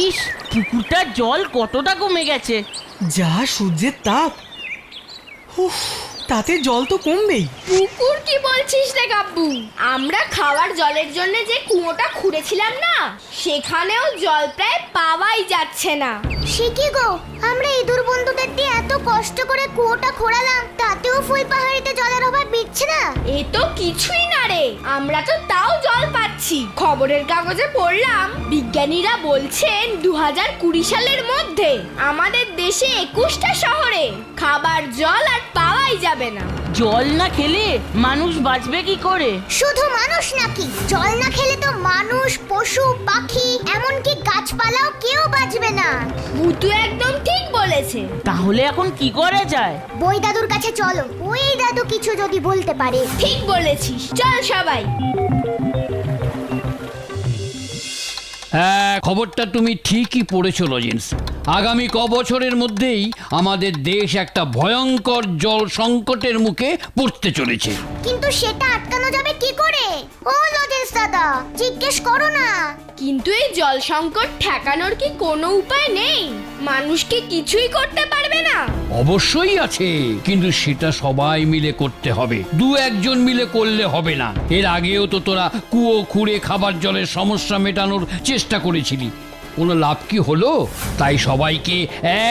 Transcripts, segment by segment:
ইস, পুকুরটার জল কতটা কমে গেছে। যা সূর্যের তাপ, উফ, তাতে জল তো কমবেই। পুকুর কি বলছিস রে গাব্বু? আমরা খাওয়ার জলের জন্য যে কুয়োটা খুঁড়েছিলাম না, সেখানেও জল প্রায় পাওয়াই যাচ্ছে না। সে কি গো, আমরা ইঁদুর বন্ধুদের দিয়ে এত কষ্ট করে কুয়োটা খোঁড়ালাম, তাতেও ফুলপাহাড়িতে জলের অভাব মিটছে না। এ তো কিছুই না রে, আমরা তো তাও জল পাচ্ছি। খবরের কাগজে পড়লাম বিজ্ঞানীরা বলছেন 2020 সালের মধ্যে আমাদের দেশে 21টা শহরে খাবার জল আর পাওয়াই যাবে না। জল না খেলে মানুষ বাঁচবে কি করে? শুধু মানুষ নাকি, জল না খেলে তো মানুষ, পশু, পাখি, এমনকি গাছপালাও কেউ বাঁচবে না। ভুতু একদম ঠিক বলেছে। তাহলে এখন কি করা যায়? বই দাদুর কাছে চলো, ওই দাদু কিছু যদি বলতে পারে। ঠিক বলেছিস, চল সবাই। হ্যাঁ, খবরটা তুমি ঠিকই পড়েছো লজেন্স। আগামী বছরের মধ্যেই আমাদের দেশ একটা ভয়ঙ্কর জল সংকটের মুখে পড়তে চলেছে। কিন্তু সেটা আটকানো যাবে কি করে? ও লজেন্স দাদা, জিজ্ঞেস করো না। কিন্তু এই জল সংকট ঠেকানোর কি কোনো উপায় নেই? মানুষ কি কিছুই করতে পারবে না? অবশ্যই আছে, কিন্তু সেটা সবাই মিলে করতে হবে, দু একজন মিলে করলে হবে না। এর আগেও তো তোরা কুয়ো খুঁড়ে খাবার জলের সমস্যা মেটানোর চেষ্টা করেছিলি, কোনো লাভ কি হলো? তাই সবাইকে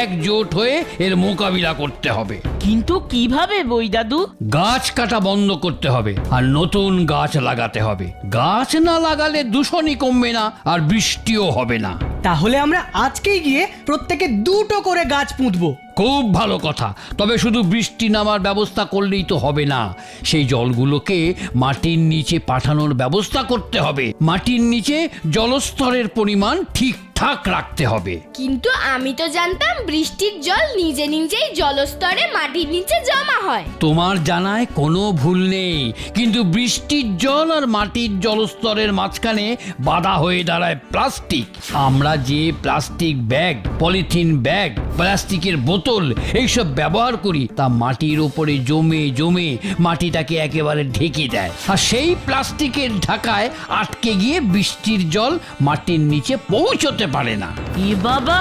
একজোট হয়ে এর মোকাবিলা করতে হবে। কিন্তু কিভাবে বই দাদু? গাছ কাটা বন্ধ করতে হবে আর নতুন গাছ লাগাতে হবে। গাছ না লাগালে দূষণই কমবে না আর বৃষ্টিও হবে না। তাহলে আমরা আজকেই গিয়ে প্রত্যেকে 2টো করে গাছ পুঁতবো। খুব ভালো কথা, তবে শুধু বৃষ্টি নামার ব্যবস্থা করলেই তো হবে না, সেই জলগুলোকে মাটির নিচে পাঠানোর ব্যবস্থা করতে হবে। মাটির নিচে জলস্তরের পরিমাণ ঠিকঠাক রাখতে হবে। কিন্তু আমি তো জানতাম বৃষ্টির জল নিজে নিজেই জলস্তরে মাটির নিচে জমা হয়। তোমার জানায় কোনো ভুল নেই, কিন্তু বৃষ্টির জল আর মাটির জলস্তরের মাঝখানে বাধা হয়ে দাঁড়ায় প্লাস্টিক। আমরা যে প্লাস্টিক ব্যাগ, পলিথিন ব্যাগ, প্লাস্টিকের বোতল এইসব ব্যবহার করি, তা মাটির উপরে জমে জমে মাটিটাকে একেবারে ঢেকে দেয়, আর সেই প্লাস্টিকের ঢাকায় আটকে গিয়ে বৃষ্টির জল মাটির নিচে পৌঁছতে পারে না। এ বাবা,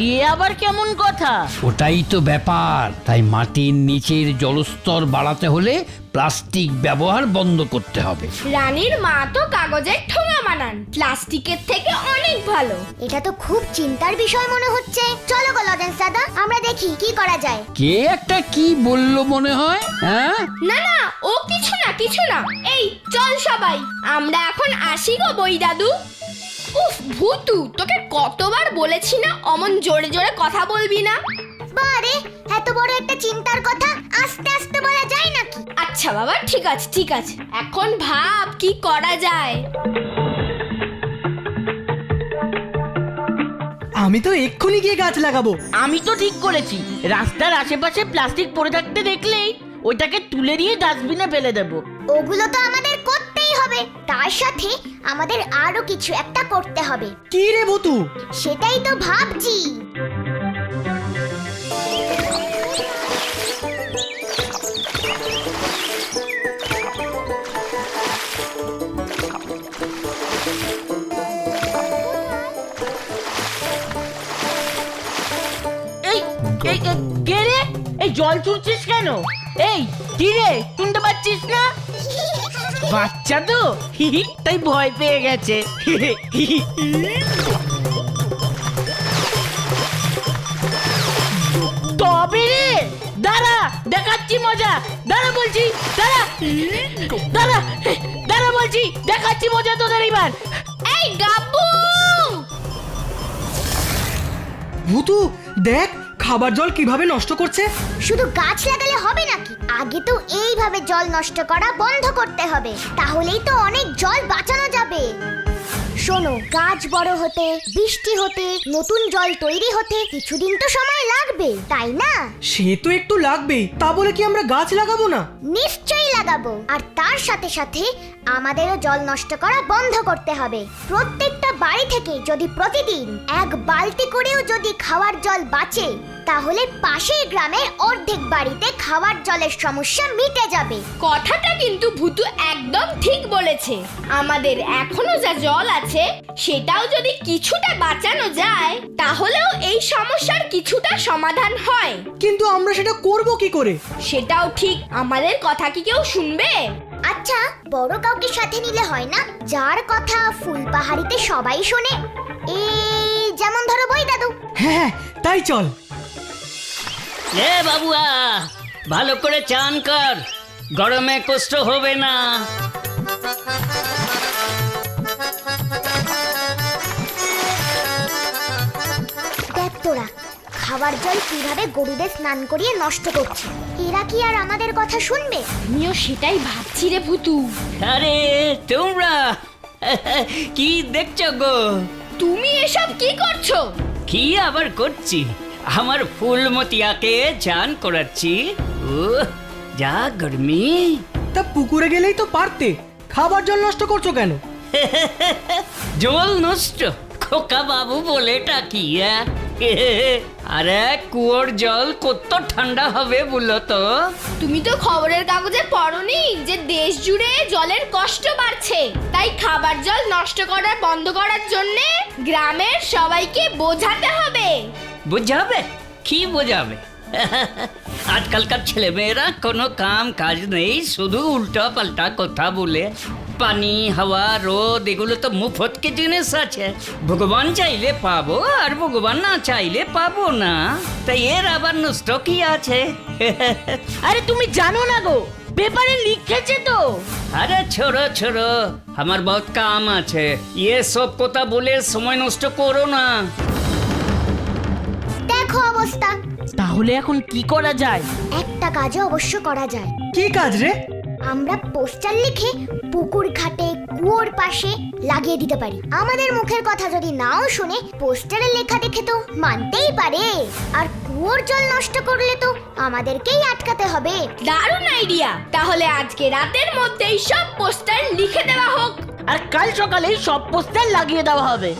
এ আবার কেমন কথা? ওটাই তো ব্যাপার। তাই মাটির নিচের জলস্তর বাড়াতে হলে প্লাস্টিক ব্যবহার বন্ধ করতে হবে। রানীর মা তো কাগজের ঠোঙা বানান, প্লাস্টিকের থেকে অনেক ভালো। এটা তো খুব চিন্তার বিষয় মনে হচ্ছে। চলো গো লজেন্স দাদা, আমরা দেখি কি করা যায়। কে একটা কি বললো মনে হয়? হ্যাঁ, না না, ও কিছু না কিছু না। এই চল সবাই, আমরা এখন আসি গো বই দাদু। উফ ভুতু, তোকে কতবার বলেছি না অমন জোরে জোরে কথা বলবি না। বারে, এত বড় একটা চিন্তার কথা আস্তে আস্তে বলা যায় নাকি? আচ্ছা বাবা, ঠিক আছে ঠিক আছে, এখন ভাব কি করা যায়। আমি তো এক্ষুনি গিয়ে গাছ লাগাবো। আমি তো ঠিক করেছি, রাস্তার আশেপাশে প্লাস্টিক পড়ে থাকতে দেখলেই ওইটাকে তুলে নিয়ে ডাস্টবিনে ফেলে দেবো। ওগুলো তো আমাদের করতেই হবে, তার সাথে আমাদের আরো কিছু একটা করতে হবে। কি রে ভুতু? সেটাই তো ভাবছি। এই এই এই, কে রে? এই জল ছুটছিস কেন? এই কি রে, শুনতে পাচ্ছিস না? বাচ্চা তো তাই ভয় পেয়ে গেছে। তবে রে, দাঁড়া দেখাচ্ছি মজা। দাঁড়া বলছি, দাঁড়া দাঁড়া দাঁড়া বলছি, দেখাচ্ছি মজা তোদের এবার। এই গাব্বু, ভুতু দেখ খাবার জল কিভাবে নষ্ট করছে। শুধু গাছ লাগালে হবে নাকি? আগে তো এইভাবে জল নষ্ট করা বন্ধ করতে হবে, তাহলেই তো অনেক জল বাঁচানো যাবে। শোনো, গাছ বড় হতে, বৃষ্টি হতে, নতুন জল তৈরি হতে কিছুদিন তো সময় লাগবে, তাই না? সে তো একটু লাগবেই, তা বলে কি আমরা গাছ লাগাবো না? নিশ্চয়ই লাগাবো। আর তার সাথে সাথে আমাদেরও জল নষ্ট করা বন্ধ করতে হবে। প্রত্যেকটা বাড়ি থেকে যদি প্রতিদিন 1 বালতি করেও যদি খাওয়ার জল বাঁচে, তাহলে পাশের গ্রামের অর্ধেক বাড়িতে খাওয়ার জলের সমস্যা মিটে যাবে। কথাটা কিন্তু ভুতু একদম ঠিক বলেছে। আমাদের এখনো যা জল আছে সেটাও যদি কিছুটা বাঁচানো যায় তাহলেও এই সমস্যার কিছুটা সমাধান হয়। কিন্তু আমরা সেটা করব কি করে? সেটাও ঠিক, আমাদের কথা কি কেউ শুনবে? আচ্ছা, বড় কাউকে সাথে নিলে হয় না, যার কথা ফুলপাহাড়িতে সবাই শোনে। এই যেমন ধরো বই দাদু। হ্যাঁ, তাই চল। এ বাবুয়া, ভালো করে চান কর, গরমে কষ্ট হবে না। দেখ তোরা, খাবার জল কিভাবে গরুদের স্নান করিয়ে নষ্ট করছে। এরা কি আর আমাদের কথা শুনবে? আমিও সেটাই ভাবছি রে ভুতু। আরে তোমরা কি দেখছো গো? তুমি এসব কি করছো? কি আবার করছি, আমার ফুলমতিয়াকে চান করাচ্ছি। ও যা গরমি। তা পুকুরে গেলেই তো পারতে, খাবার জল নষ্ট করছো কেন? জল নষ্ট? খোকা বাবু বলেটা কি? আরে কুয়োর জল কত ঠান্ডা হবে বলো তো? তুমি তো খবরের কাগজে পড়োনি যে দেশ জুড়ে জলের কষ্ট বাড়ছে, তাই খাবার জল নষ্ট করা বন্ধ করার জন্য গ্রামের সবাইকে বোঝাতে হবে। বুঝাবে? কি বোঝাবে? আজকালকার ছেলেমেয়েরা কোনো কাম কাজ নেই, শুধু উল্টো পাল্টা কথা বলে। পানি, হাওয়া, রোদ এগুলো তো মুফতকে জিনিস আছে। ভগবান চাইলে পাবো আর ভগবান না চাইলে পাবো না, তাই এর আবার নষ্ট কি আছে? আরে তুমি জানো না গো, পেপারে লিখেছে তো। আরে ছোড়ো ছোড়ো, আমার বহুত কাম আছে, ये সব কথা বলে সময় নষ্ট করো না। দেখো অবস্থা। তাহলে এখন কি করা যায়? একটা কাজও অবশ্য করা যায়। কি কাজ রে? আমরা পোস্টার লিখে পুকুর ঘাটে কুয়োর পাশে লাগিয়ে দিতে পারি। আমাদের মুখের কথা যদি নাও শুনে, পোস্টারে লেখা দেখে তো মানতেই পারে। আর কুয়োর জল নষ্ট করলে তো আমাদেরকেই আটকাতে হবে। দারুণ আইডিয়া! তাহলে আজকে রাতের মধ্যেই সব পোস্টার লিখে দেওয়া হোক। আর কাল সকালেই সব পোস্টার লাগিয়ে দেওয়া হবে।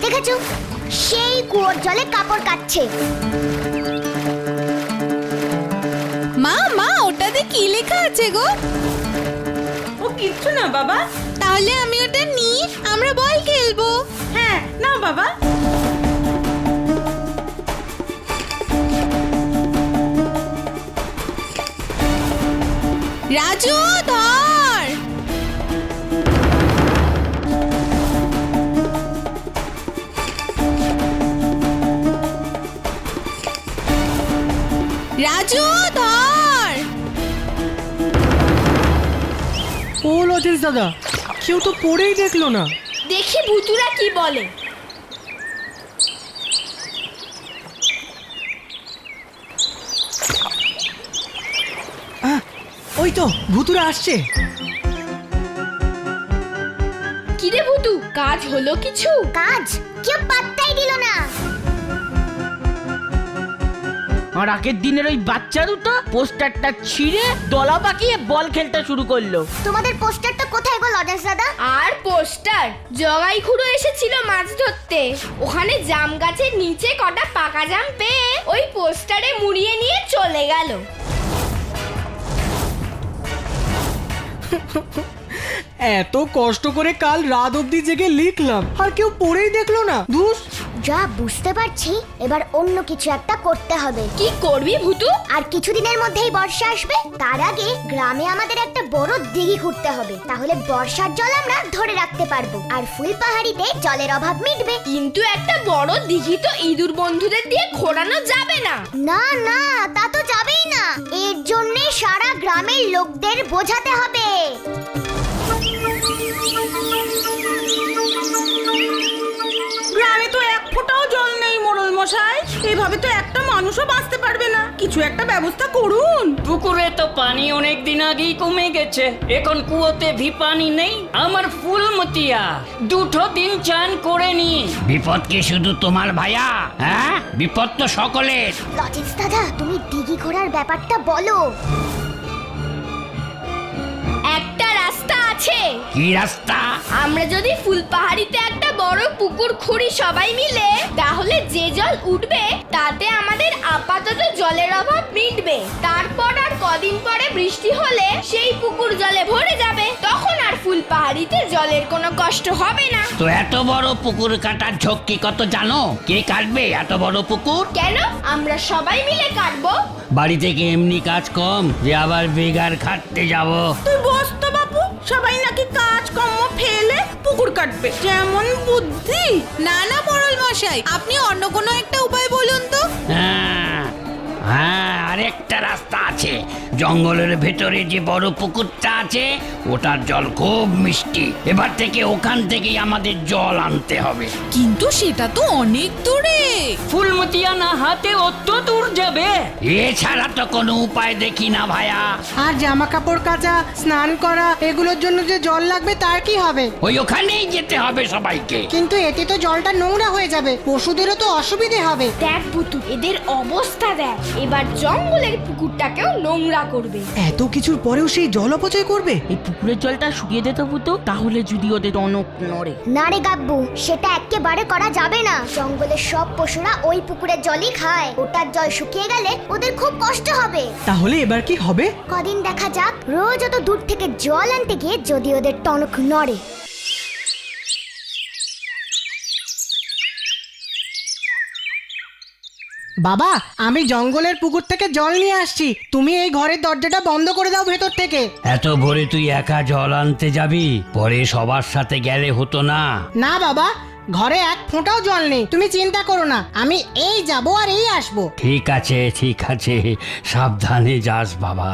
দেখেছো, সেই কুয়োর জলে কাপড় কাচ্ছে। মা মা ওটাতে কি লেখা আছে গো? ও কিচ্ছু না বাবা। তাহলে আমি ওটা নিয়ে আমরা বল খেলবো। হ্যাঁ না বাবা। রাজু ধর। রাজু ধর। ও লজেশ দাদা, কেউ তো পড়েই দেখলো না। দেখি ভুতুরা কি বলে। ওই তো ভুতুরা আসছে। কিরে ভুতু, কাজ হলো কিছু? কাজ কেউ পাত্তাই দিল না। আর আগের দিনের ওই বাচ্চা দুটো পোস্টারটা ছিঁড়ে দলা পাকিয়ে বল খেলতে শুরু করলো। তোমাদের পোস্টারটা কোথায় গো লজেশ দাদা? আর পোস্টার? জগাই খুড়ো এসেছিল মাছ ধরতে, ওখানে জাম গাছের নিচে কটা পাকা জাম পেয়ে ওই পোস্টারে মুড়িয়ে নিয়ে চলে গেল। এত কষ্ট করে কাল রাত অবধি জেগে লিখলাম, আর কেউ পড়েই দেখলো না। ধুস। যা বুঝতে পারছি, এবার অন্য কিছু একটা করতে হবে। কি করবি ভুতু? আর কিছুদিনের মধ্যেই বর্ষা আসবে, তার আগে গ্রামে আমাদের একটা বড় দিঘি খুঁড়তে হবে। তাহলে বর্ষার জল আমরা ধরে রাখতে পারবো, আর ফুলপাহাড়িতে জলের অভাব মিটবে। কিন্তু একটা বড় দিঘি তো ইঁদুর বন্ধুদের দিয়ে খোঁড়ানো যাবে না। না না, তা তো যাবেই না। এর জন্য সারা গ্রামের লোকদের বোঝাতে হবে। গ্রামে তো এক ফোঁটাও জল নেই মোড়ল মশাই, এভাবে তো একটা মানুষ মানুষও বাঁচতে পারবে না, কিছু একটা ব্যবস্থা করুন। পুকুরে তো পানি অনেক দিন আগেই কমে গেছে, এখন কুয়োতে ভি পানি নেই। আমার ফুলমতিয়া 2 দিন চান করে নি। বিপদ কি শুধু তোমার ভাইয়া? হ্যাঁ, বিপদ তো সকলের। লজেন্স দাদা, তুমি দিঘি ঘোরার ব্যাপারটা বলো। একটা রাস্তা আছে। কি রাস্তা? আমরা যদি ফুলপাহাড়িতে একটা বড় পুকুর খুঁড়ি সবাই মিলে, তাহলে যে জল উঠবে তাতে আমাদের আপাতত জলের অভাব মিটবে। তারপর আর কদিন পরে বৃষ্টি হলে সেই পুকুর জলে ভরে যাবে, তখন আর ফুলপাহাড়িতে জলের কোনো কষ্ট হবে না। তো এত বড় পুকুর কাটার ঝক্কি কত জানো? কে কাটবে এত বড় পুকুর? কেন, আমরা সবাই মিলে কাটবো। বাড়ি থেকে এমনি কাজ কম যে আবার বেগার খাটতে যাব। তুই বস তো বাপু, সবাই নাকি কাজ কর্ম ফেলে পুকুর কাটবে, যেমন বুদ্ধি। না না মোড়ল মশাই, আপনি অন্য কোনো একটা উপায় বলুন তো। হ্যাঁ হ্যাঁ, আরেকটা রাস্তা আছে। জঙ্গলের ভেতরে যে বড় পুকুরটা আছে, ওটার জল খুব মিষ্টি। এবার থেকে ওখান থেকেই আমাদের জল আনতে হবে। কিন্তু সেটা তো অনেক দূরে। ফুলমতিয়া না হাতে অত দূর যাবে? এছাড়া তো কোনো উপায় দেখি না ভাইয়া। আর জামা কাপড় কাচা, স্নান করা, এগুলোর জন্য যে জল লাগবে তার কি হবে? ওই ওখানেই যেতে হবে সবাইকে। কিন্তু এতে তো জলটা নোংরা হয়ে যাবে, পশুদেরও তো অসুবিধে হবে। দেখ পুতু, এদের অবস্থা দেখ, এবার জঙ্গলের পুকুরটাকেও নোংরা করবে। এত কিছুর পরেও সেই জল অপচয় করবে? এই পুকুরের জলটা শুকিয়ে দিতে পুতু, তাহলে যদি ওদের টনক নড়ে। না রে গাব্বু, সেটা একেবারে করা যাবে না। জঙ্গলের সব পশুরা ওই পুকুরের জলই খায়, ওটার জল শুকিয়ে গেলে ওদের খুব কষ্ট হবে। তাহলে এবার কি হবে? কদিন দেখা যাক, রোজ অত দূর থেকে জল আনতে গিয়ে যদি ওদের টনক নড়ে। বাবা, আমি জঙ্গলের পুকুর থেকে জল নিয়ে আসছি, তুমি এই ঘরের দরজাটা বন্ধ করে দাও ভেতর থেকে। এত ভোরে তুই একা জল আনতে যাবি? পরে সবার সাথে গেলে হতো না? না বাবা, ঘরে এক ফোঁটাও জল নেই, তুমি চিন্তা করো না, আমি এই যাবো আর এই আসবো। ঠিক আছে ঠিক আছে, সাবধানে যাস বাবা।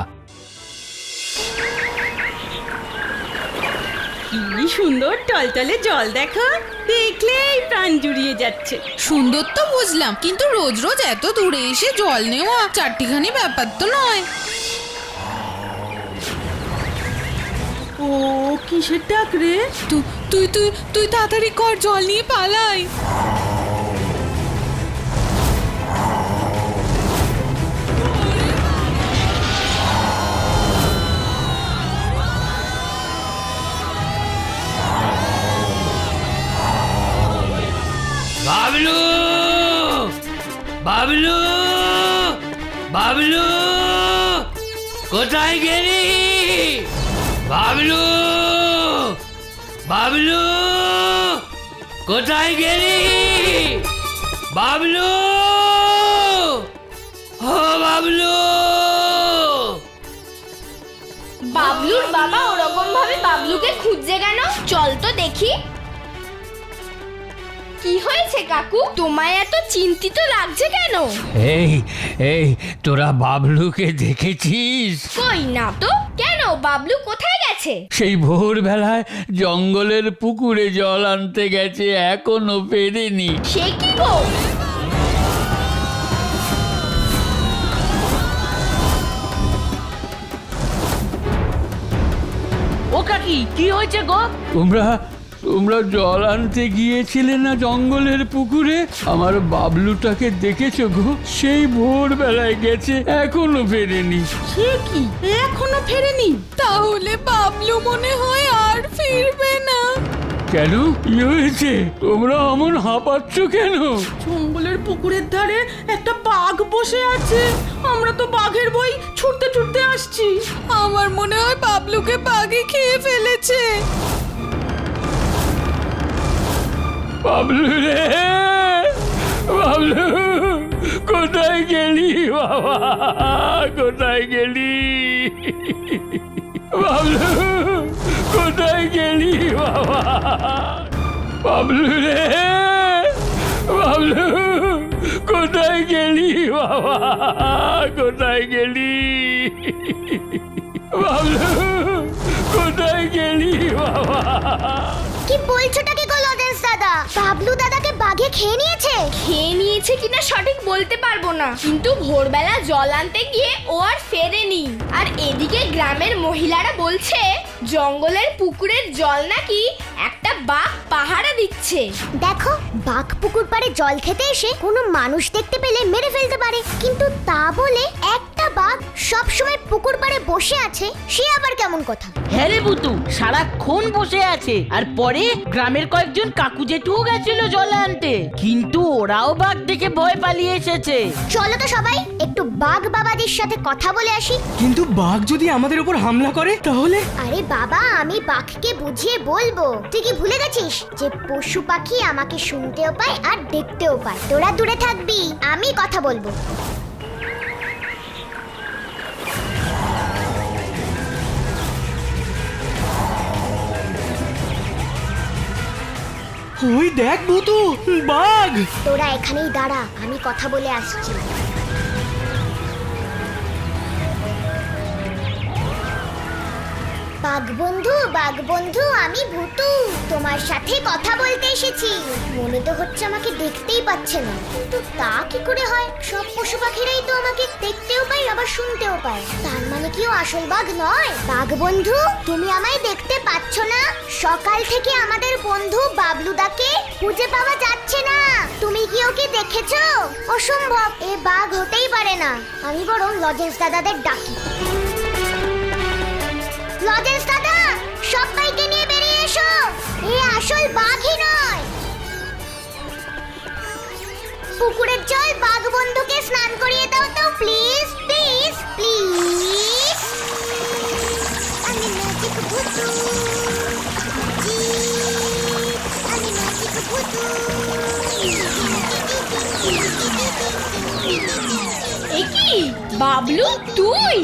কি সুন্দর টলটলে জল দেখো, দেখলেই প্রাণ জুড়িয়ে যাচ্ছে। সুন্দর তো বুঝলাম, কিন্তু রোজ রোজ এত দূরে এসে জল নেওয়া চারটিখানি ব্যাপার তো নয়। ও কিসের ডাক রে? তুই তুই তুই তুই তাড়াতাড়ি কর, জল নিয়ে পালাই। বাবলু, বাবলু, বাবলু, কোথায় গেলি? বাবলু, বাবলু, কোথায় গেলি? বাবলু, ও বাবলু। বাবলুর বাবা ওরকম ভাবে বাবলুকে খুঁজছে কেন? চল তো দেখি। কি হয়েছে কাকু, তোমায় এত চিন্তিত লাগছে কেন? এই এই, তোরা বাবলুকে দেখেছিস? কই না তো। কেন, বাবলু কোথায় গেছে? সেই ভোরবেলায় জঙ্গলের পুকুরে জল আনতে গেছে, এখনো ফেরেনি। সে কি গো? ও কাকি, কি হয়েছে গো? তোমরা তোমরা জল আনতে গিয়েছিলে না জঙ্গলের পুকুরে? আমার বাবলুটাকে দেখেছো গো? সেই ভোরবেলায় গেছে, এখনো ফেরেনি। সে কি, এখনো ফেরেনি? তাহলে বাবলু মনে হয় আর ফিরবে না। কেন, কি হয়েছে? তোমরা অমন হাঁপাচ্ছ কেন? জঙ্গলের পুকুরের ধারে একটা বাঘ বসে আছে, আমরা তো বাঘের ভয় ছুটতে ছুটতে আসছি। আমার মনে হয় বাবলুকে বাঘে খেয়ে ফেলেছে। বাবলু রে, বাবলু, কোথায় গেলি বাবা? কোথায় গেলি বাবলু? কোথায় গেলি বাবা? বাবলু রে, বাবলু, কোথায় গেলি বাবা? কোথায় গেলি বাবলু? কোথায় গেলি বাবা? কি বলছোটা কি গো লজেন্স দাদা? বাবলু দাদাকে বাঘে খেয়ে নিয়েছে? খেয়ে নিয়েছে কিনা সঠিক বলতে পারবো না, কিন্তু ভোরবেলা জল আনতে গিয়ে ও আর ফেরেনি। আর এদিকে গ্রামের মহিলারা বলছে জঙ্গলের পুকুরের জল নাকি একটা বাঘ পাহারা দিচ্ছে। দেখো, বাঘ পুকুর পাড়ে জল খেতে এসে কোনো মানুষ দেখতে পেলে মেরে ফেলতে পারে, কিন্তু তা বলে একটা বাঘ সবসময় পুকুর পাড়ে বসে আছে, সে আবার কেমন কথা? হ্যাঁ রে বুতু, সারাক্ষণ বসে আছে। আর পরে গ্রামের কয়েকজন কাকু জেঠুও গেছিল জল আনতে, কিন্তু ওরাও বাঘ দেখে ভয় পালিয়ে এসেছে। চলো তো সবাই একটু বাঘ বাবাজির সাথে কথা বলে আসি। কিন্তু বাঘ যদি আমাদের উপর হামলা করে তাহলে? আরে বাবা, আমি বাঘকে বুঝিয়ে বলবো। তুই কি ভুলে গেছিস যে পশু পাখি আমাকে শুনতেও পায় আর দেখতেও পায়? তোরা দূরে থাকবি, আমি কথা বলবো। ওই দেখ বুতু, বাঘ! তোরা এখানেই দাঁড়া, আমি কথা বলে আসছি। বাঘ বন্ধু, আমি ভুতু, তোমার সাথে কথা বলতে এসেছি। মনে তো হচ্ছে আমাকে দেখতেই পাচ্ছে না, কিন্তু তা কি করে হয়? সব পশু পাখিরাই তো আমাকে দেখতেও পায় আবার শুনতেও পায়, তার মানে কি ও আসল বাঘ নয়? বাঘ বন্ধু, তুমি আমায় দেখতে পাচ্ছ না? সকাল থেকে আমাদের বন্ধু বাবলুদাকে খুঁজে পাওয়া যাচ্ছে না। তুমি কি ওকে দেখেছো? অসম্ভব, এ বাঘ হতেই পারে না। আমি বরং লজেন্স দাদাদের ডাকি। লজেন্স দাদা, সবাইকে নিয়ে বেরিয়ে এসো, এ আসল বাঘই নয়। পুকুরের জল বাঘ বন্ধুকে স্নান করিয়ে দাও তো, প্লিজ প্লিজ প্লিজ। আমি ম্যাজিক ভুতু, আমি ম্যাজিক ভুতু। এ কি বাবলু, তুই?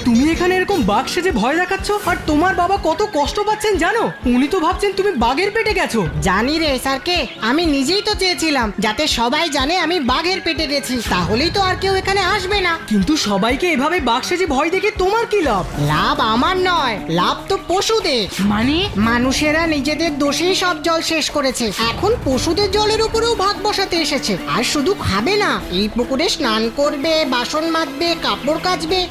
তুমি এখানে এরকম বাঘ সেজে ভয় দেখাচ্ছ, আর তোমার বাবা কত কষ্ট পাচ্ছেন জানো? উনি তো ভাবছেন তুমি বাঘের পেটে গেছো। জানি রে স্যারকে, আমি নিজেই তো চেয়েছিলাম যাতে সবাই জানে আমি বাঘের পেটে গেছি, তাহলেই তো আর কেউ এখানে আসবে না। কিন্তু সবাইকে এভাবে বাঘ সেজে ভয় দেখে তোমার কি লাভ? লাভ আমার নয়, লাভ তো পশুদের। মানে? মানুষেরা নিজেদের দোষেই সব জল শেষ করেছে, এখন পশুদের জলের উপরেও ভাগ বসাতে এসেছে। আর শুধু খাবে না, এই পুকুরে স্নান করবে, বাসন মাজবে, কাপড় কাচবে,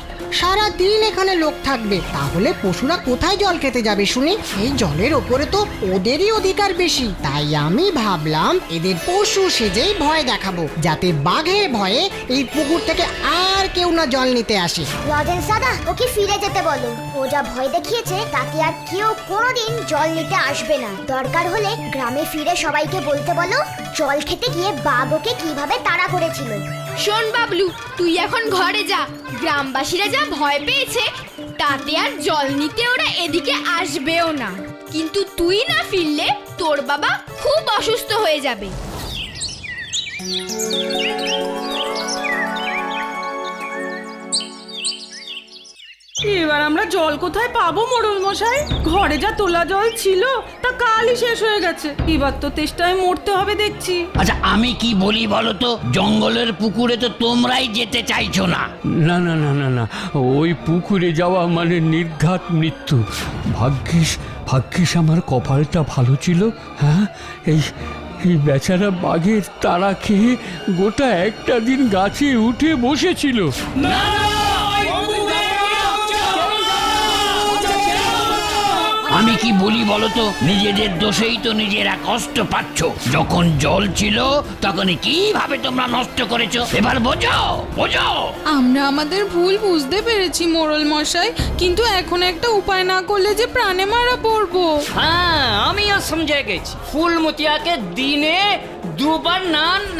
সারা দিন এখানে লোক থাকবে। তাহলে পশুরা কোথায় জল খেতে যাবে শুনি? এই জলের ওপরে তো ওদেরই অধিকার বেশি। তাই আমি ভাবলাম এদের পশু সেজেই ভয় দেখাবো, যাতে বাঘের ভয়ে এই পুকুর থেকে আর কেউ না জল নিতে আসে। লজেন্স দাদা, ওকে ফিরে যেতে বলো। ও যা ভয় দেখিয়েছে তাতে আর কেউ কোনোদিন জল নিতে আসবে না। দরকার হলে গ্রামে ফিরে সবাইকে বলতে বলো জল খেতে গিয়ে বাঘ ওকে কিভাবে তাড়া করেছিল। শোন বাবলু, তুই এখন ঘরে যা। গ্রামবাসীরা যা ভয় পেয়েছে তাতে আর জল নিতে ওরা এদিকে আসবেও না। কিন্তু তুই না ফিরলে তোর বাবা খুব অসুস্থ হয়ে যাবে। এবার আমরা জল কোথায় পাবো মোড়ল মশাই? ঘরে যা তোলা জল ছিল তা কালই শেষ হয়ে গেছে, এবার তো তেষ্টায় মরতে হবে দেখছি। আচ্ছা আমি কি বলি বলো তো, জঙ্গলের পুকুরে তো তোমরাই যেতে চাইছো না। না না না না না, ওই পুকুরে যাওয়া মানে নির্ঘাত মৃত্যু। ভাগ্যিস আমার কপালটা ভালো ছিল। হ্যাঁ, এই বেচারা বাঘের তাড়া খেয়ে গোটা একটা দিন গাছে উঠে বসেছিল। আমি কি বলি বলো তো, নিজেদের দোষেই তো নিজেরা কষ্ট পাচ্ছ। যখন জল ছিল তখন কিভাবে তোমরা নষ্ট করেছো, এবার বোঝো। আমরা আমাদের ভুল বুঝতে পেরেছি মোড়ল মশাই, কিন্তু এখন একটা উপায় না করলে যে প্রাণে মারা পড়বো। হ্যাঁ, আমিও সমঝে গেছি। ফুলমতিয়াকে দিনে 2 बार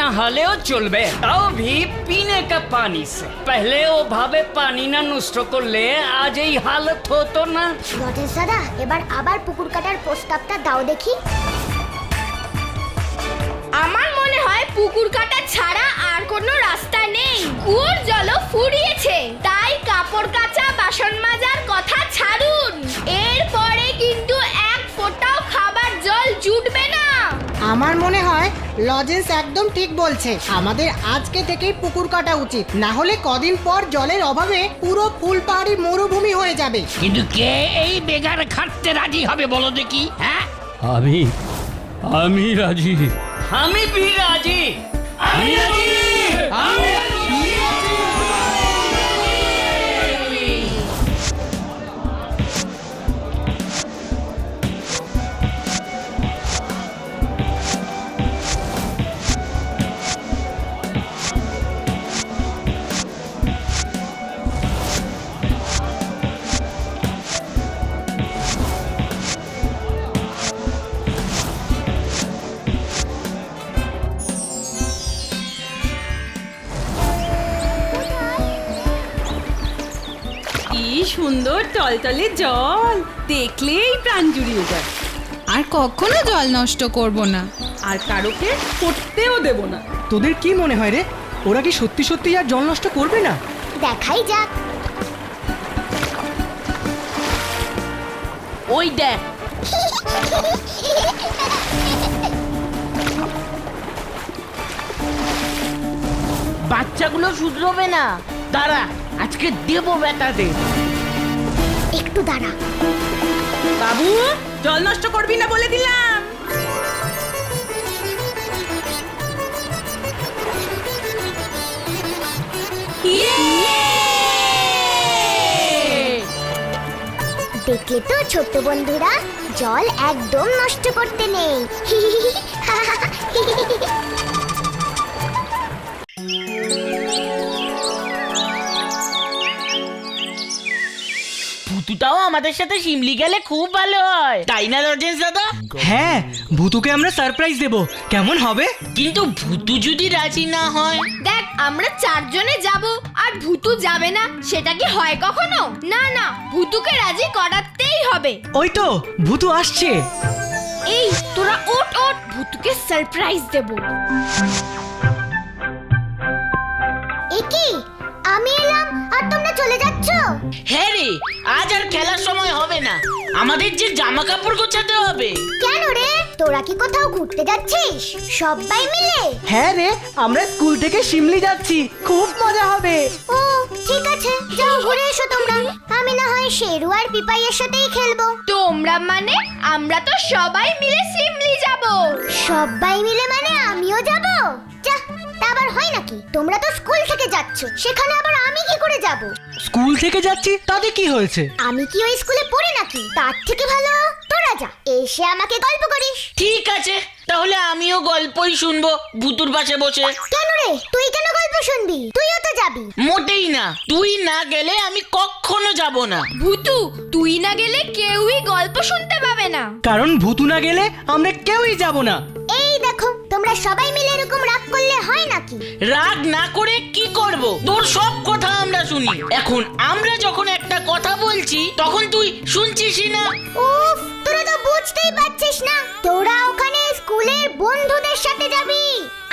नहालेও চলবে, তাও भी पीने का पानी से। पहले ওভাবে পানি না নষ্ট করলে আজ এই হালত হতো না। লজেন্স দাদা, এবার আবার পুকুর কাটার প্রস্তাবটা দাও দেখি। আমার মনে হয় পুকুর কাটা ছাড়া আর কোনো রাস্তা নেই। কুয়োর জলও ফুরিয়েছে, তাই কাপড় কাচা বাসন মাজার কথা ছাড়ুন। এরপরে কিন্তু এক ফোঁটাও খাবার জল জুটবে না। আমার মনে হয় লজেন্স একদম ঠিক বলছে, আমাদের আজকে থেকেই পুকুর কাটা উচিত, না হলে কদিন পর জলের অভাবে পুরো ফুলপাহাড়ি মরুভূমি হয়ে যাবে। কিন্তু কে এই বেগার খাটতে রাজি হবে বলো দেখি? হ্যাঁ, আমি রাজি। আমি भी राजी। আমি রাজি, আমি রাজি। কি সুন্দর টলটলে জল, দেখলেই প্রাণ জুড়িয়ে যায়। আর কখনো জল নষ্ট করব না। আর কারোকে করতেও দেব না। তোদের কি মনে হয় রে, ওরা কি সত্যি সত্যি আর জল নষ্ট করবে না? দেখাই যাক। ওই দেখ, বাচ্চাগুলো শুধরোবে না। দাঁড়া, আজকে দেবো বেটাদের। একটু দাঁড়া। বাবু, জল নষ্ট করবি না বলে দিলাম। দেখলে তো ছোট্ট বন্ধুরা, জল একদম নষ্ট করতে নেই। ভুতুটাও আমাদের সাথে শিমলি গেলে খুব ভালো হয়, তাই না রাজেশ দাদা? হ্যাঁ, ভুতুকে আমরা সারপ্রাইজ দেব, কেমন হবে? কিন্তু ভুতু যদি রাজি না হয়? দেখ, আমরা 4 জনে যাব আর ভুতু যাবে না, সেটা কি হয় কখনো? না না, ভুতুকে রাজি করাতেই হবে। ওই তো ভুতু আসছে। এই তোরা ওঠ ওঠ, ভুতুকে সারপ্রাইজ দেব। একি, আমি এলাম আর তোমরা চলে যাচ্ছ? হ্যাঁ রে, আজ আর খেলার সময় হবে না, আমাদের যে জামা কাপড় গোছাতে হবে। কেন রে, তোরা কি কোথাও ঘুরতে যাচ্ছিস সবাই মিলে? হ্যাঁ রে, আমরা স্কুল থেকে শিমলি যাচ্ছি, খুব মজা হবে। ও ঠিক আছে, যাও ঘুরে এসো তোমরা। আমি না হয় শেরু আর পিপাইয়ের সাথেই খেলবো। তোমরা মানে? আমরা তো সবাই মিলে সিমলি যাব। সবাই মিলে মানে আমিও যাব? যা, তা আবার হয় নাকি? তোমরা তো স্কুল থেকে যাচ্ছ, সেখানে আবার আমি কি করে যাব? স্কুল থেকে যাচ্ছি তাতে কি হয়েছে? আমি কি ওই স্কুলে পড়ি নাকি? তার থেকে ভালো তোরা যা, এসে আমাকে গল্প করিস। ঠিক আছে, তাহলে আমিও গল্পই শুনবো ভুতুর পাশে বসে। কেন রে, তুই কেন গল্প শুনবি? তুইও তো যাবি। মোটেই না, তুই না গেলে আমি কখনো যাব না। ভুতু, তুই না গেলে কেউই গল্প শুনতে পাবে না। কারণ ভুতু না গেলে আমরা কেউই যাব না। এই দেখো, তোমরা সবাই মিলে এরকম রাগ করলে হয় নাকি? রাগ না করে কি করব? তোর সব কথা আমরা শুনি। এখন আমরা যখন একটা কথা বলছি তখন তুই শুনছিসই না। উফ, তোরা তো বুঝতেই পারছিস না। তোরা ওখানে স্কুলের বন্ধুদের সাথে যাবি,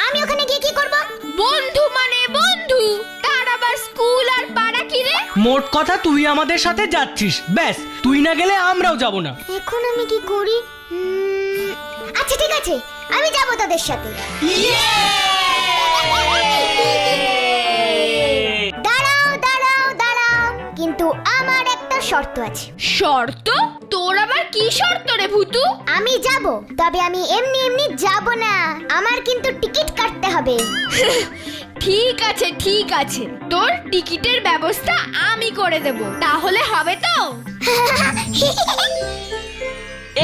আমি ওখানে গিয়ে কি করব? বন্ধু মানে বন্ধু, তার আবার স্কুল আর পাড়া কি রে? মোট কথা তুই আমাদের সাথে যাচ্ছিস, ব্যাস। তুই না গেলে আমরাও যাব না। এখন আমি কি করি? আচ্ছা ঠিক আছে, আমি যাব তোদের সাথে। দাঁড়াও দাঁড়াও দাঁড়াও, কিন্তু আমার একটা শর্ত আছে। শর্ত? তোর আবার কি শর্ত রে ভুতু? আমি যাব, তবে আমি এমনি এমনি যাব না, আমার কিন্তু টিকিট কাটতে হবে। ঠিক আছে ঠিক আছে, তোর টিকিটের ব্যবস্থা আমি করে দেব, তাহলে হবে তো?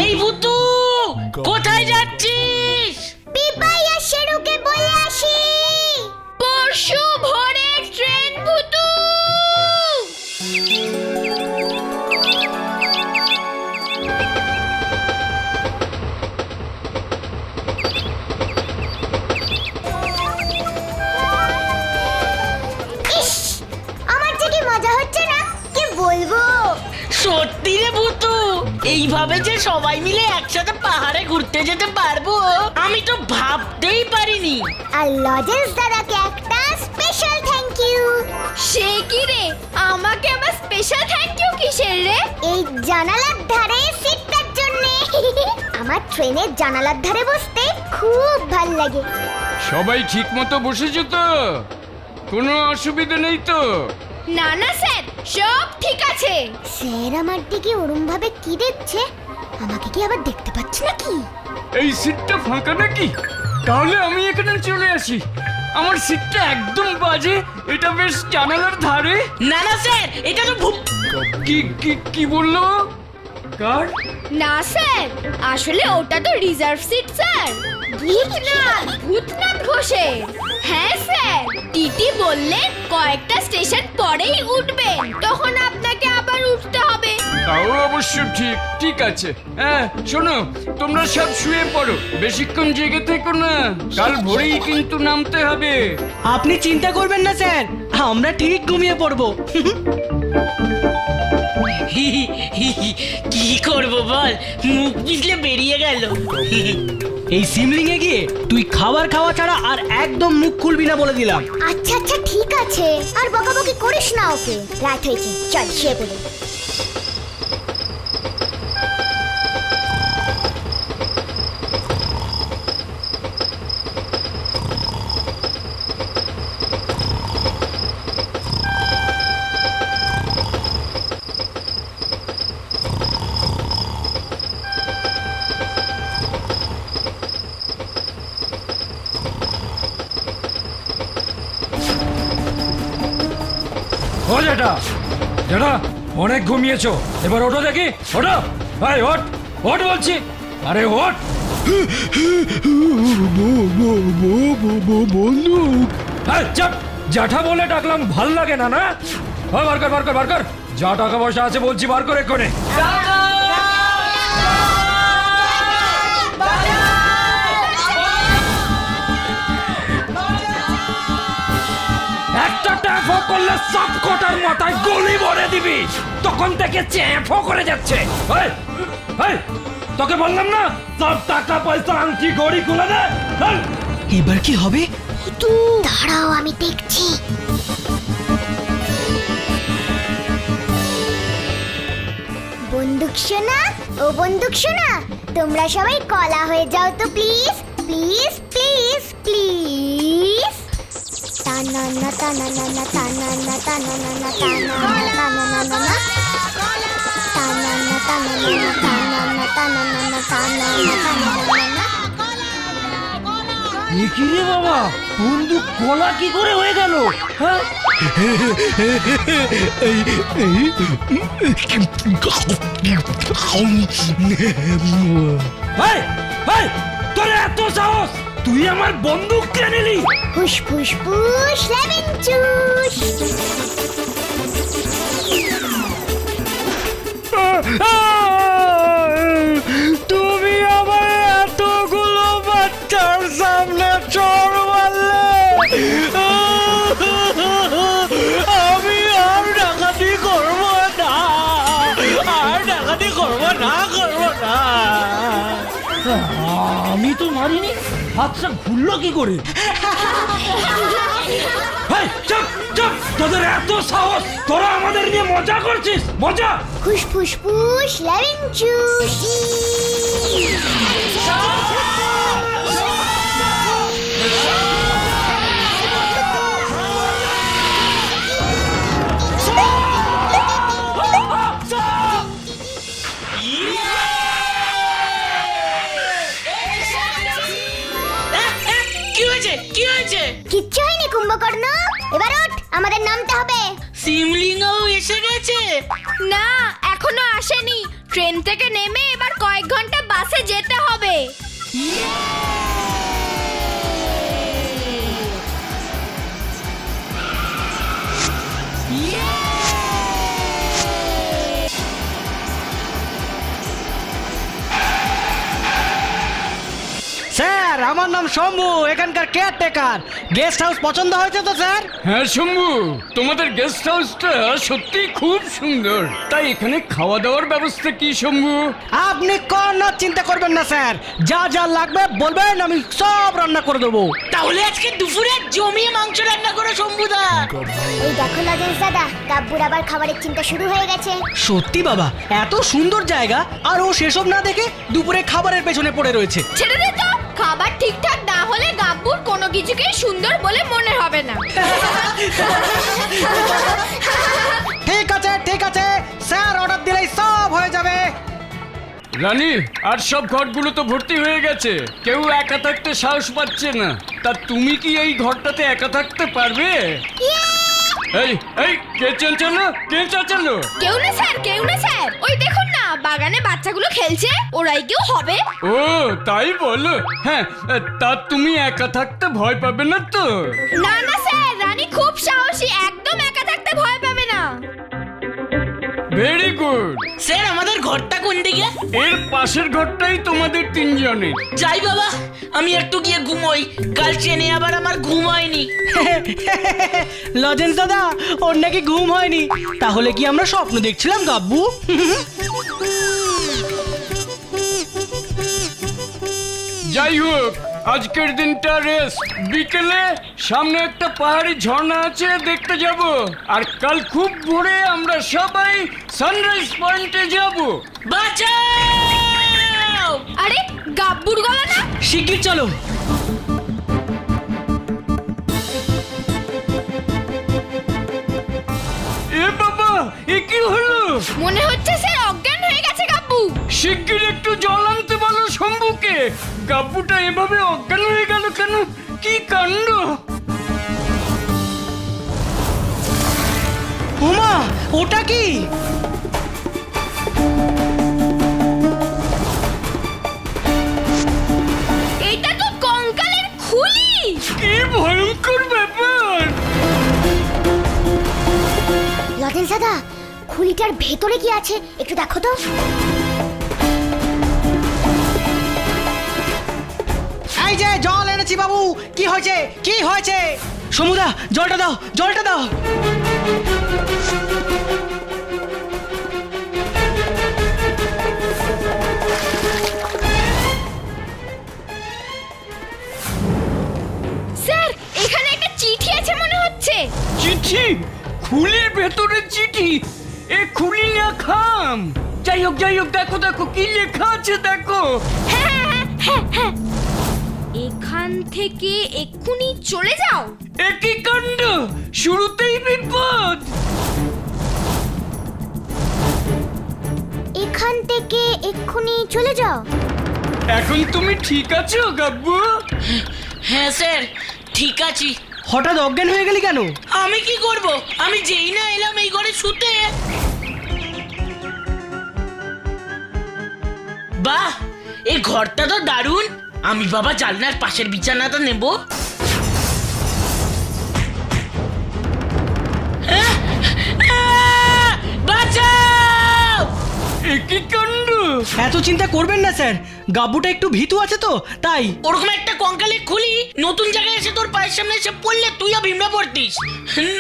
এই ভুতু, কোথায় যাচ্ছিস? পিপাইয়া শেরুকে বলে আসি। পরশু ভোরে ট্রেন ভুতু। ইস, আমার যে কি মজা হচ্ছে না, কি বলবো। সত্যি রে ভুতু, এইভাবে যে সবাই মিলে একসাথে পাহাড়ে ঘুরতে যেতে পারবো আমি তো ভাবতেই পারিনি। আর লজেন্স দাদাকে একটা স্পেশাল থ্যাংক ইউ। সে কি রে, আমাকে আবার স্পেশাল থ্যাংক ইউ কিসের রে? এই জানালার ধারে সিটটার জন্য। আমার ট্রেনের জানালার ধারে বসতে খুব ভাল লাগে। সবাই ঠিক মতো বসেছো তো? কোনো অসুবিধা নেই তো? না না স্যার, সব ঠিক আছে। স্যার আমার দিকে ওরম ভাবে কি দেখছে? আমাকে কি আবার দেখতে পাচ্ছ নাকি? এই সিটটা ফাঁকা নাকি? তাহলে আমি এখানে চলে আসি। আমার সিটটা একদম বাজে, এটা বেশ জানালার ধারে। না না স্যার, এটা তো ভূত। কি কি কি বললো? কার? না স্যার, আসলে ওটা তো রিজার্ভ সিট স্যার। ভূতনাথ ঘোষের। হ্যাঁ স্যার, টিটি বললেন কয়েকটা স্টেশন পরেই উঠবেন, তখন আপনাকে আবার উঠতে হবে। তাও অবশ্য ঠিক। ঠিক আছে, হ্যাঁ শোনো, তোমরা সব শুয়ে পড়ো, বেশিক্ষণ জেগে থেকো না, কাল ভোরেই কিন্তু নামতে হবে। আপনি চিন্তা করবেন না স্যার, আমরা ঠিক ঘুমিয়ে পড়বো। কি করব বল, মুখ পিছলে বেরিয়ে গেল। এই সিমলিং এ গিয়ে তুই খাবার খাওয়া ছাড়া আর একদম মুখ খুলবি না বলে দিলাম। আচ্ছা আচ্ছা ঠিক আছে, আর বকাবকি করিস না ওকে। রাত হয়েছে, চল শুয়ে পড়ি। ও জেঠা, জেঠা অনেক ঘুমিয়েছো, এবার ওঠো দেখি, ওঠো ভাই, ওঠ ওঠ বলছি, আরে ওঠ। বন্ধু চাপ, জ্যাঠা বলে ডাকলাম, ভাল লাগে না? না বার কর বার কর বার কর, যা টাকা পয়সা আছে বলছি বার করে এক্ষণে। একটা ট্যাফো করলে সব কটার মাথায় গুলি ভরে দিবি, তখন থেকে চ্যাফো করে যাচ্ছে। এই, এই, তোকে বললাম না সব টাকা পয়সা আংটি ঘড়ি খুলে দে। চল। এবার কি হবে? দাঁড়াও আমি দেখছি। বন্দুক সোনা, ও বন্দুক সোনা, তোমরা সবাই কলা হয়ে যাও তো প্লিজ, প্লিজ প্লিজ প্লিজ। টানানা টানানা টানানা টানানা টানানা টানানা টানানা টানানা টানানা টানানা টানানা। কি রে বাবা, বন্দুক গলা কি করে হয়ে গেল? হ্যাঁ, তোর এত সাহস, তুই আমার বন্দুক কেড়ে নিলি? ফুস ফুস ফুস লেমন জুস। তুমি আমার এতগুলো বাচ্চার সামনে চোর মারলে, আমি আর ডাকাতি করবো না, আর ডাকাতি করবো না, করবো না। আমি তো মারিনি, হাতটা ঘুরলো কি করে? চুপ চুপ, তোদের এত সাহস, তোরা আমাদের নিয়ে মজা করছিস? মজা? ফুস ফুস ফুস লেমন জুস। কি হয়েছে, কি হয়েছে? কিচ্ছু হয়নি কুম্ভকর্ণ, এবার ওঠ, আমাদের নামতে হবে। সিমলিংও এসে গেছে? না, এখনো আসেনি। ট্রেন থেকে নেমে এবার কয়েক ঘন্টা বাসে যেতে হবে। স্যার, আমার নাম শম্ভু, এখানকার কেয়ারটেকার। গেস্ট হাউস পছন্দ হয়েছে তো স্যার? হ্যাঁ শম্ভু, তোমাদের গেস্ট হাউসটা সত্যি খুব সুন্দর। তাই এখানে খাওয়া দাওয়ার ব্যবস্থা কি শম্ভু? আপনি কোনো চিন্তা করবেন না স্যার, যা যা লাগবে বলবেন, আমি সব রান্না করে দেবো। তাহলে আজকে দুপুরে জমিয়ে মাংস রান্না করো শম্ভুদা। এই দেখো লজেন্স দাদা, গাব্বুর আবার খাবারের চিন্তা শুরু হয়ে গেছে। সত্যি বাবা, এত সুন্দর জায়গা আর ও সেসব না দেখে দুপুরে খাবারের পেছনে পড়ে রয়েছে। ছেড়ে দে তো, খাবার ঠিকঠাক না হলে গাব্বুর কোনো কিছুকে সুন্দর বলে মনে হবে না। ঠিক আছে ঠিক আছে, স্যার অর্ডার দিলেই সব হয়ে যাবে। রানী আর সব ঘরগুলো তো ভর্তি হয়ে গেছে, কেউ একা থাকতে সাহস পাচ্ছে না। তা তুমি কি এই ঘরটাতে একা থাকতে পারবে? এই এই কে চেঁচালো? কে চেঁচালো? কেউ না স্যার, কেউ না স্যার। ওই দেখুন না, বাগানে বাচ্চাগুলো খেলছে, ওরাই কেউ হবে। ও তাই বলো। হ্যাঁ, তা তুমি একা থাকতে ভয় পাবে না তো? না না স্যার, রানী খুব সাহসী, একদম একা থাকতে ভয় পাবে না। Very good. স্যার আমাদের ঘরটা কোন দিকে? এর পাশের ঘরটাই তোমাদের তিনজনের। যাই বাবা, আমি একটু গিয়ে ঘুমোই, কাল ট্রেনে আবার আমার ঘুম হয়নি। লজেন্স দাদা, ওর নাকি ঘুম হয়নি। তাহলে কি আমরা স্বপ্ন দেখছিলাম গাব্বু? যাই হোক, আজকের দিনটা রেস্ট। বিকেলে সামনে একটা পাহাড়ি ঝর্ণা আছে, দেখতে যাব। আর কাল খুব ভোরে আমরা সবাই সানরাইজ পয়েন্টে যাব। বাঁচাও! আরে গাব্বুর গলা না? শিগগির চলো। এ বাবা, এ কি হলো? মনে হচ্ছে স্যার অজ্ঞান হয়ে গেছে গাব্বু। শিগগির একটু জল আনতে বলো শম্ভুকে। গাব্বুটা এভাবে অজ্ঞান হয়ে গেল কেন? কি কাণ্ড! ওমা, ওটা কি? এটা তো কঙ্কালের খুলি। কি ভয়ঙ্কর ব্যাপার! লজেন্স দাদা, খুলিটার ভেতরে কি আছে একটু দেখো তো। এই যে জল এনেছি বাবু। কি হয়েছে? কি হয়েছে? সমুদা, জলটা দাও, জলটা দাও। স্যার এখানে একটা চিঠি আছে মনে হচ্ছে। চিঠি? খুলির ভেতরে চিঠি? এ খুলি না খাম। যাই হোক, দেখো দেখো কি লেখা আছে, দেখো। হ্যাঁ। এখান থেকে এক্ষুনি চলে যাও। একই কাণ্ড, শুরুতেই বিপদ। এখান থেকে এক্ষুনি চলে যাও। এখন তুমি ঠিক আছো গাব্বু? হ্যাঁ স্যার, ঠিক আছি। হঠাৎ অজ্ঞান হয়ে গেলি কেন? আমি কি করব? আমি যেই না এলাম এই ঘরে শুতে। বাহ, এই ঘরটা তো দারুণ। আমি বাবা জানলার পাশের বিছানাটা নেব। বাঁচাও! একই কাণ্ড। এত চিন্তা করবেন না স্যার, গাব্বুটা একটু ভীতু আছে তো তাই। ওরকম একটা কঙ্কালে খুলি নতুন জায়গায় এসে তোর পায়ের সামনে এসে পড়লে তুইও ভিমড়া পড়তিস।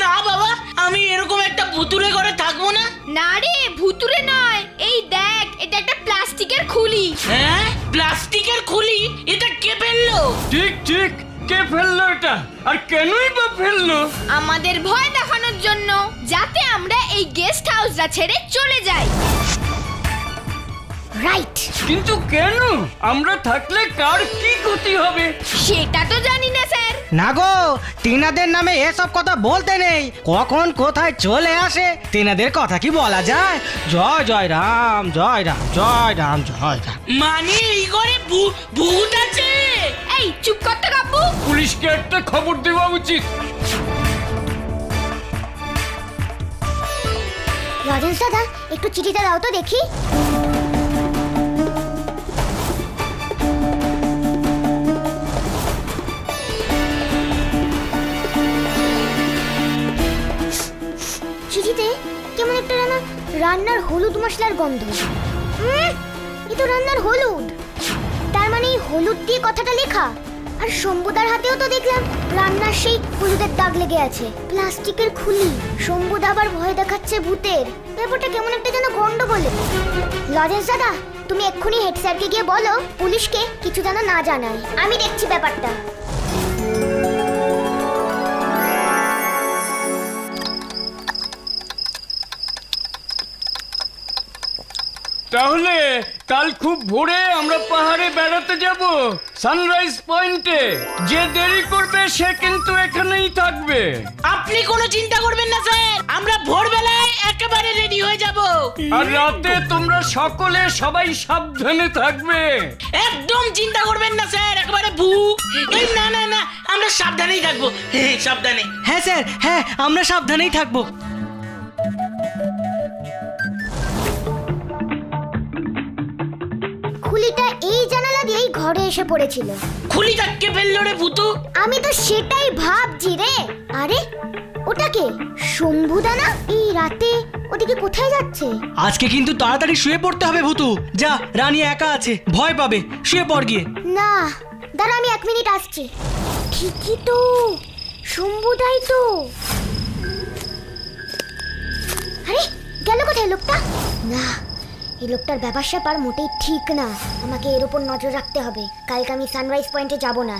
না বাবা, আমি এরকম একটা ভুতুরে ঘরে থাকবো না। না রে, ভুতুরে নয়, এই দেখ, এটা একটা প্লাস্টিকের খুলি। হ্যাঁ, প্লাস্টিকের খুলি? এটা কে ফেললো? ঠিক, কে ফেললো এটা? আর কেনই বা ফেললো? আমাদের ভয় দেখানোর জন্য, যাতে আমরা এই গেস্ট হাউসটা ছেড়ে চলে যাই। রাইট। কিন্তু কেন? আমরা থাকলে কার কি ক্ষতি হবে? সেটা তো জানি না স্যার। না গো, টিনাদের নামে এসব কথা বলতে নেই। কখন কোথায় চলে আসে, টিনাদের কথা কি বলা যায়? জয় জয় রাম, জয় রাম, জয় রাম, জয় রাম। মানে এই ঘরে ভূত আছে? এই চুপ কর তো গাব্বু। পুলিশকে একটা খবর দেওয়া উচিত। লজেন্স দাদা, একটু চিঠিটা দাও তো দেখি। চিঠিতে কেমন একটা রান্নার হলুদ মশলার গন্ধ। এ তো রান্নার হলুদ। তার মানে এই হলুদ দিয়ে কথাটা লেখা। আর শম্ভুদার হাতেও তো দেখলাম রান্নার সেই হলুদের দাগ লেগে আছে। প্লাস্টিকের খুলি। শম্ভুদা আবার ভয় দেখাচ্ছে ভূতের। ব্যাপারটা কেমন একটা যেন গন্ডগোলে। লজেন্স দাদা, তুমি এক্ষুনি হেড স্যারকে গিয়ে বলো পুলিশকে কিছু যেন না জানায়। আমি দেখছি ব্যাপারটা। তাহলে কাল খুব ভোরে আমরা পাহাড়ে বেড়াতে যাব সানরাইজ পয়েন্টে। যে দেরি করবে সে কিন্তু এখানেই থাকবে। আপনি কোনো চিন্তা করবেন না স্যার, আমরা ভোরবেলায় একেবারে রেডি হয়ে যাব। আর রাতে তোমরা সকলে সবাই সাবধানে থাকবে। একদম চিন্তা করবেন না স্যার, একেবারে এই না না না, আমরা সাবধানেই থাকবো। হ্যাঁ সাবধানে। হ্যাঁ স্যার, হ্যাঁ আমরা সাবধানেই থাকবো। খুলিটা এই জানালা দিয়েই ঘরে এসে পড়েছিল। খুলিটা কে ফেললো রে ভূতু? আমি তো সেটাই ভাবছি রে। আরে ওটা কে? শম্ভুদা না? এই রাতে ওদিকে কোথায় যাচ্ছে? আজকে কিন্তু তাড়াতাড়ি শুয়ে পড়তে হবে ভূতু। যা, রানী একা আছে, ভয় পাবে, শুয়ে পড় গিয়ে। না দাঁড়া, আমি 1 মিনিট আসছি। ঠিকই তো, শম্ভুদাই তো। আরে গেল কোথায় লোকটা? না, এই লোকটার ব্যাপার স্যাপার মোটেই ঠিক না। আমাকে এর উপর নজর রাখতে হবে। কালকে আমি সানরাইজ পয়েন্টে যাব না।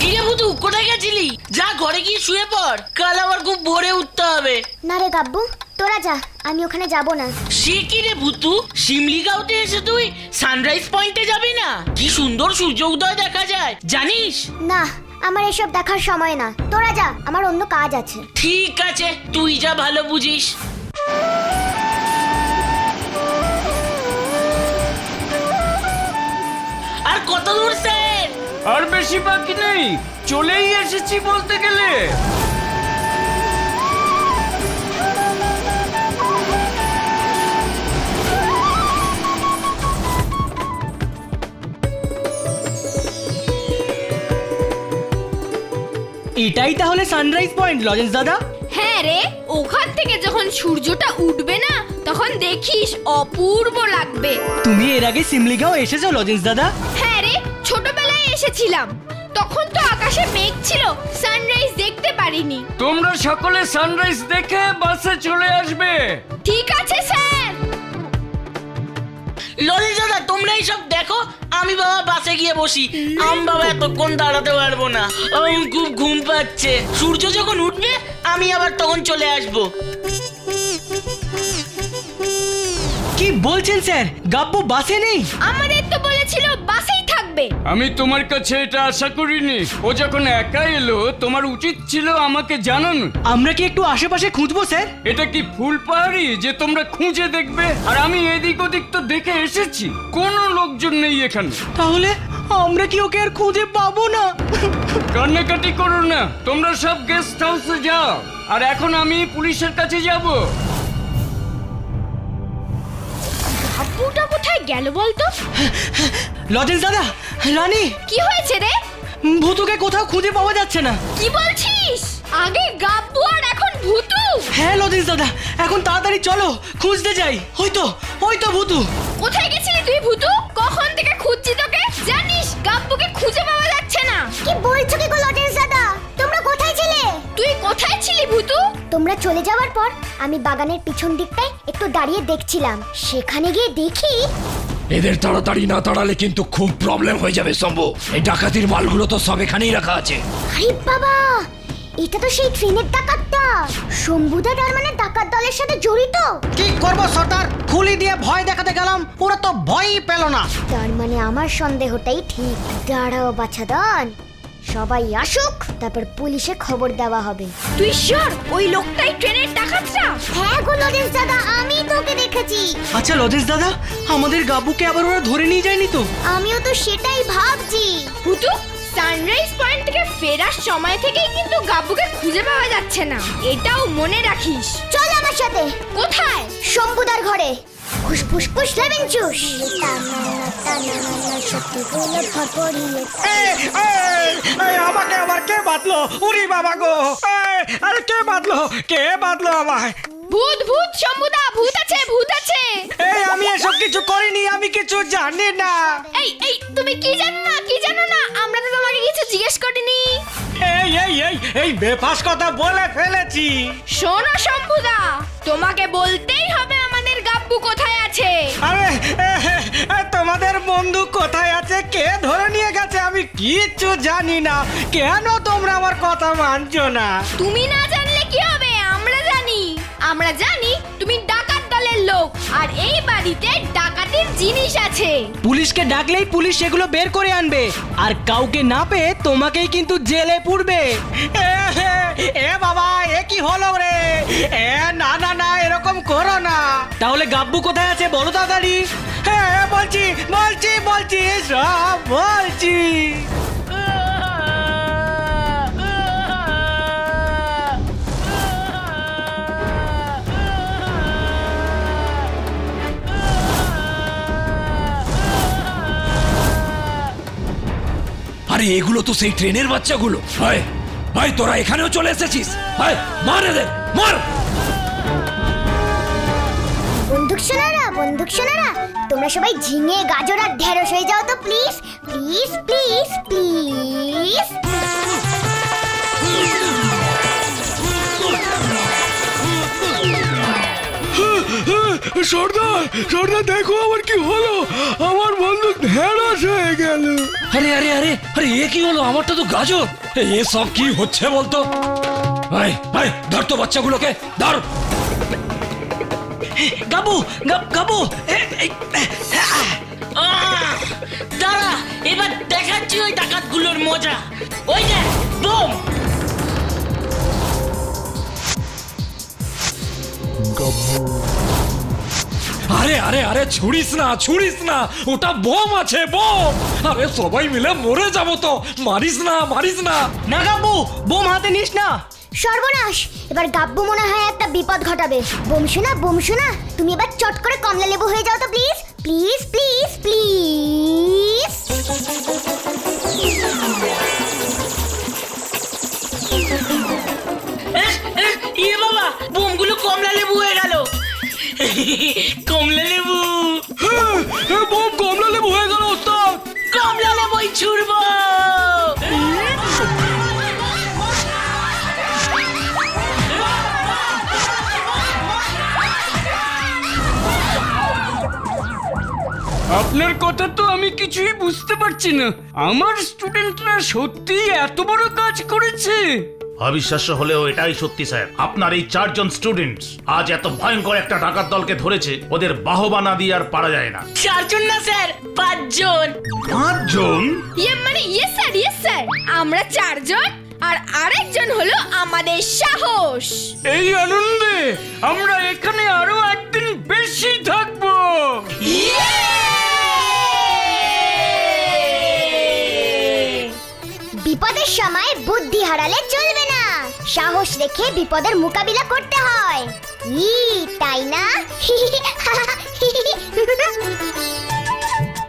কি রে ভূতু, কোথায় গেছিলি? যা ঘরে গিয়ে শুয়ে পড়, কাল আবার খুব ভোরে উঠতে হবে। না রে গাব্বু, তোরা যা, আমি ওখানে যাব না। সে কি রে ভূতু, শিমলিগাঁওতে এসে তুই সানরাইজ পয়েন্টে যাবি না? কি সুন্দর সূর্য উদয় দেখা যায় জানিস? না, আমার এসব দেখার সময় না। তোরা যা, আমার অন্য কাজ আছে। ঠিক আছে, তুই যা ভালো বুঝিস। আর কত দূর স্যার? আর বেশি বাকি নেই, চলেই এসেছি বলতে গেলে। এটাই তাহলে সানরাইজ পয়েন্ট লজেন্স দাদা? হ্যাঁ রে, ওখান থেকে যখন সূর্যটা উঠবে না, তখন দেখিস অপূর্ব লাগবে। তুমি এর আগে শিমলিগাঁও এসেছো লজেন্স দাদা? হ্যাঁ রে, ছোটবেলায় এসেছিলাম। তখন তো আকাশে মেঘ ছিল, সানরাইজ দেখতে পারিনি। তোমরা সকলে সানরাইজ দেখে বাসে চলে আসবে। ঠিক আছে স্যার। ললিত দাদা, তোমরা এইসব দেখো, আমি বাবা বাসে গিয়ে বসি। আমি বাবা এতক্ষণ দাঁড়াতে পারবো না, আমার খুব ঘুম পাচ্ছে। সূর্য যখন উঠবে আমি আবার তখন চলে আসবো। কি বলছেন স্যার, গাব্বু বাসে নেই? আমাদের তো বলেছিল বাসেই থাকবে। আমি তোমার কাছে এটা আশা করিনি। ও যখন একা এলো, তোমার উচিত ছিল আমাকে জানানো। আমরা কি একটু আশেপাশে খুঁজবো স্যার? এটা কি ফুল পাহাড়ি যে তোমরা খুঁজে দেখবে? আর আমি এদিক ওদিক তো দেখে এসেছি, কোনো লোকজন নেই এখানে। তাহলে আমরা কি ওকে আর খুঁজে পাবো না? কান্নাকাটি করো না, তোমরা সব গেস্ট হাউসে যাও। আর এখন আমি পুলিশের কাছে যাব। গাব্বুটা কোথায় গেল বলতো? লজেন্স দাদা, রানী, কি হয়েছে রে? ভূতুকে কোথাও খুঁজে পাওয়া যাচ্ছে না। কি বলছিস? আগে গাব্বু আর এখন ভূতু? হ্যাঁ লজেন্স দাদা, এখন তাড়াতাড়ি চলো, খুঁজতে যাই। ওই তো ভূতু। কোথায় গেছিলি তুই ভূতু? কখন থেকে খুঁজছি তোকে। জানিস গাব্বুকে খুঁজে পাওয়া যাচ্ছে না। কি বলছো কি গো লজেন্স দাদা? তোমরা কোথায় ছিলে? তুই কোথায় ছিলি ভূতু? তোমরা চলে যাওয়ার পর আমি বাগানের পিছন দিকটায় একটু দাঁড়িয়ে দেখছিলাম। সেখানে গিয়ে দেখি এদের তাড়াতাড়ি না তাড়ালে কিন্তু খুব প্রবলেম হয়ে যাবে শম্ভু। এই ডাকাতির মালগুলো তো সব এখানেই রাখা আছে। আরে বাবা, এটা তো সেই ট্রেনের ডাকাতটা। শম্ভুদা তার মানে ডাকাত দলের সাথে জড়িত। কি করবো সর্দার, খুলি দিয়ে ভয় দেখাতে গেলাম, ওরা তো ভয়ই পেল না। তার মানে আমার সন্দেহটাই ঠিক। দাঁড়াও বাছাদান, সবাই আসুক, তারপর পুলিশে খবর দেওয়া হবে। তুই শিওর ওই লোকটাই ট্রেনের ডাকাতটা? হ্যাঁ গো লজেন্স দাদা, আমি তোকে দেখেছি। আচ্ছা লজেন্স দাদা, আমাদের গাব্বুকে আবার ওরা ধরে নিয়ে যায়নি তো? আমিও তো সেটাই ভাবছি। ভূতু, সানরাইজ পয়েন্ট থেকে ফেরার সময় থেকেই কিন্তু গাব্বুকে খুঁজে পাওয়া যাচ্ছে না, এটাও মনে রাখিস। চল আমার সাথে। কোথায়? শম্ভুদার ঘরে। ফুসফুস ফুস লেবেন চুস। আমাকে আবার কে বাঁধলো? উরি বাবা গো, আরে কে বাঁধলো আমায়? ভূত ভূত শম্ভুদা, ভূত আছে, ভূত আছে। এই আমি এসব কিছু করিনি, আমি কিছু জানি না। এই তুমি কি জানো না? আমরা তো তোমাকে কিছু জিজ্ঞেস করিনি। এই বেফাস কথা বলে ফেলেছি। শোনো শম্ভুদা, তোমাকে বলতেই হবে আমাদের গাব্বু কোথায় আছে। আরে তোমাদের বন্ধু কোথায় আছে, কে ধরে নিয়ে গেছে, আমি কিচ্ছু জানি না। কেন তোমরা আমার কথা মানছো না? তুমি না জানলে কি হবে, আমরা জানি তুমি ডাকাত দলের লোক আর এই বাড়িতে ডাকাতির জিনিস আছে। পুলিশকে ডাকলেই পুলিশ সেগুলো বের করে আনবে, আর কাউকে না পেয়ে তোমাকেই কিন্তু জেলে পুরবে। এ বাবা, এ কি হলো রে? না না না, এরকম করো না। তাহলে গাব্বু কোথায় আছে বলো তাড়াতাড়ি। হ্যাঁ বলছি বলছি বলছি সব বলছি। আরে এগুলো তো সেই ট্রেনের বাচ্চাগুলো। ভাই ভাই, তোরা এখানেও চলে এসেছিস? ভাই মার এদের, মার। বন্দুক সোনারা, তোমরা সবাই ঝিঙে গাজর আর ঢেঁড়স হয়ে যাও তো প্লিজ প্লিজ প্লিজ প্লিজ। সর্দার দেখো আমার কি হলো, আমার বন্দুক ঢেঁড়স হয়ে গেল। আরে আরে আরে আরে, এ কি হলো? আমারটা তো গাজর। এ সব কি হচ্ছে বলতো? ভাই ভাই, ধর তো বাচ্চাগুলোকে, ধর। গাবু গাবু, দাঁড়া, এবার দেখাচ্ছি ওই ডাকাতগুলোর মজা। ওই দেখ, বোম। আরে আরে আরে, ছুড়িস না, ওটা বোম আছে, বোম। আরে সবাই মিলে মরে যাবো তো, মারিস না। না গাব্বু, বোম হাতে নিস না। সর্বনাশ, এবার গাব্বু মনে হয় একটা বিপদ ঘটাবে। বোম শোনা, তুমি এবার চট করে কমলা লেবু হয়ে যাও তো প্লিজ প্লিজ প্লিজ প্লিজ। ইয়ে বাবা, বোমগুলো কমলা লেবু হয়ে গেল। কমলা লেবু, বোম কমলা লেবু হয়ে গেল ওস্তাদ। কমলা লেবুই ছুড়বো। আপনার কথা তো আমি কিছুই বুঝতে পারছি না। আমার স্টুডেন্টরা সত্যি এত বড় কাজ করেছে? অবিশ্বাস্য হলেও এটাই সত্যি স্যার। আপনার এই 4 জন স্টুডেন্টস আজ এত ভয়ঙ্কর একটা ডাকাত দলকে ধরেছে, ওদের বাহবা না দিয়ে আর পারা যায় না। 4 জন না স্যার, 5 জন। 5 জন? ইয়েস স্যার, আমরা 4 জন আর আরেকজন হলো আমাদের সাহস। এই আনন্দে আমরা এখানে আরো একদিন বেশি থাকবো। বিপদের সময় বুদ্ধি হারালে চলবে না, সাহস রেখে বিপদের মোকাবিলা করতে হয়। তাই না?